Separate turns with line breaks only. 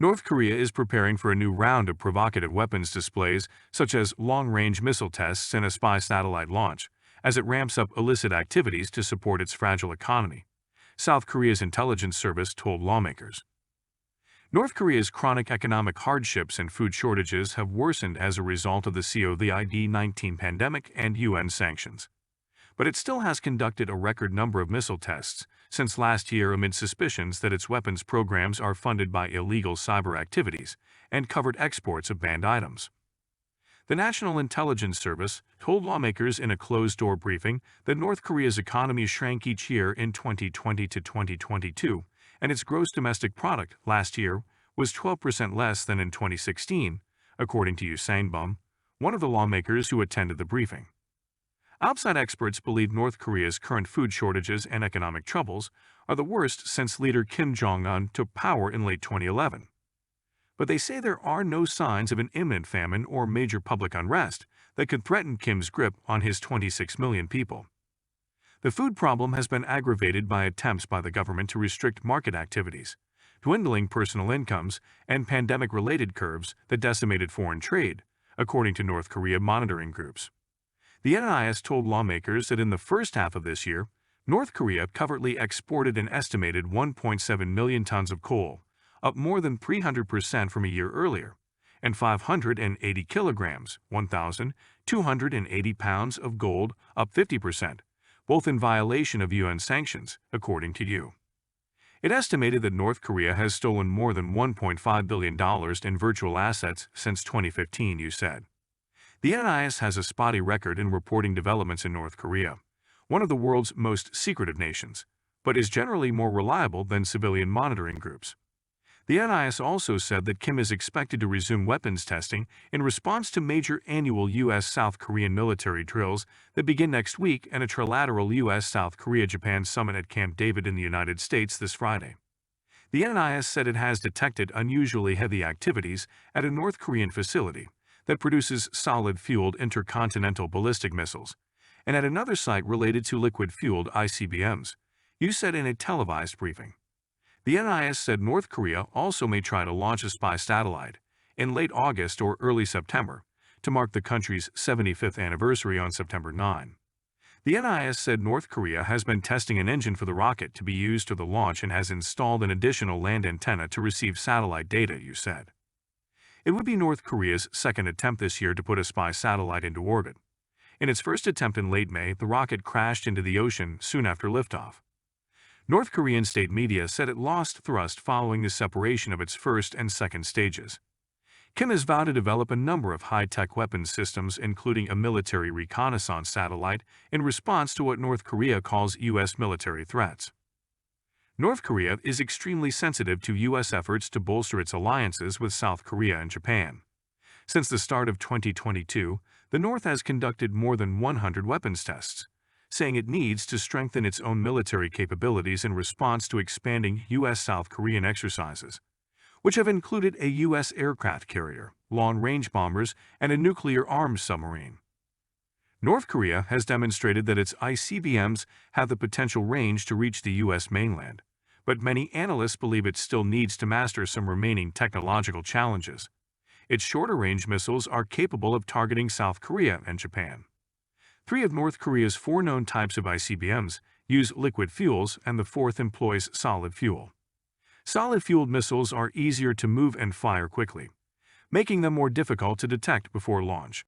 North Korea is preparing for a new round of provocative weapons displays, such as long-range missile tests and a spy satellite launch, as it ramps up illicit activities to support its fragile economy, South Korea's intelligence service told lawmakers. North Korea's chronic economic hardships and food shortages have worsened as a result of the COVID-19 pandemic and UN sanctions. But it still has conducted a record number of missile tests since last year amid suspicions that its weapons programs are funded by illegal cyber activities and covered exports of banned items. The National Intelligence Service told lawmakers in a closed-door briefing that North Korea's economy shrank each year in 2020 to 2022, and its gross domestic product last year was 12% less than in 2016, according to Yoo Sang-bum, one of the lawmakers who attended the briefing. Outside experts believe North Korea's current food shortages and economic troubles are the worst since leader Kim Jong-un took power in late 2011. But they say there are no signs of an imminent famine or major public unrest that could threaten Kim's grip on his 26 million people. The food problem has been aggravated by attempts by the government to restrict market activities, dwindling personal incomes, and pandemic-related curves that decimated foreign trade, according to North Korea monitoring groups. The NIS told lawmakers that in the first half of this year, North Korea covertly exported an estimated 1.7 million tons of coal, up more than 300% from a year earlier, and 580 kilograms, 1,280 pounds of gold, up 50%, both in violation of UN sanctions, according to Yoo. It estimated that North Korea has stolen more than $1.5 billion in virtual assets since 2015, Yoo said. The NIS has a spotty record in reporting developments in North Korea, one of the world's most secretive nations, but is generally more reliable than civilian monitoring groups. The NIS also said that Kim is expected to resume weapons testing in response to major annual U.S.-South Korean military drills that begin next week and a trilateral U.S.-South Korea-Japan summit at Camp David in the United States this Friday. The NIS said it has detected unusually heavy activities at a North Korean facility that produces solid-fueled intercontinental ballistic missiles, and at another site related to liquid-fueled ICBMs, Yoo said in a televised briefing. The NIS said North Korea also may try to launch a spy satellite in late August or early September to mark the country's 75th anniversary on September 9. The NIS said North Korea has been testing an engine for the rocket to be used for the launch and has installed an additional land antenna to receive satellite data, Yoo said. It would be North Korea's second attempt this year to put a spy satellite into orbit. In its first attempt in late May, the rocket crashed into the ocean soon after liftoff. North Korean state media said it lost thrust following the separation of its first and second stages. Kim has vowed to develop a number of high-tech weapons systems, including a military reconnaissance satellite, in response to what North Korea calls U.S. military threats. North Korea is extremely sensitive to U.S. efforts to bolster its alliances with South Korea and Japan. Since the start of 2022, the North has conducted more than 100 weapons tests, saying it needs to strengthen its own military capabilities in response to expanding U.S.-South Korean exercises, which have included a U.S. aircraft carrier, long-range bombers, and a nuclear-armed submarine. North Korea has demonstrated that its ICBMs have the potential range to reach the U.S. mainland, but many analysts believe it still needs to master some remaining technological challenges. Its shorter-range missiles are capable of targeting South Korea and Japan. 3 of North Korea's 4 known types of ICBMs use liquid fuels, and the 4th employs solid fuel. Solid-fueled missiles are easier to move and fire quickly, making them more difficult to detect before launch.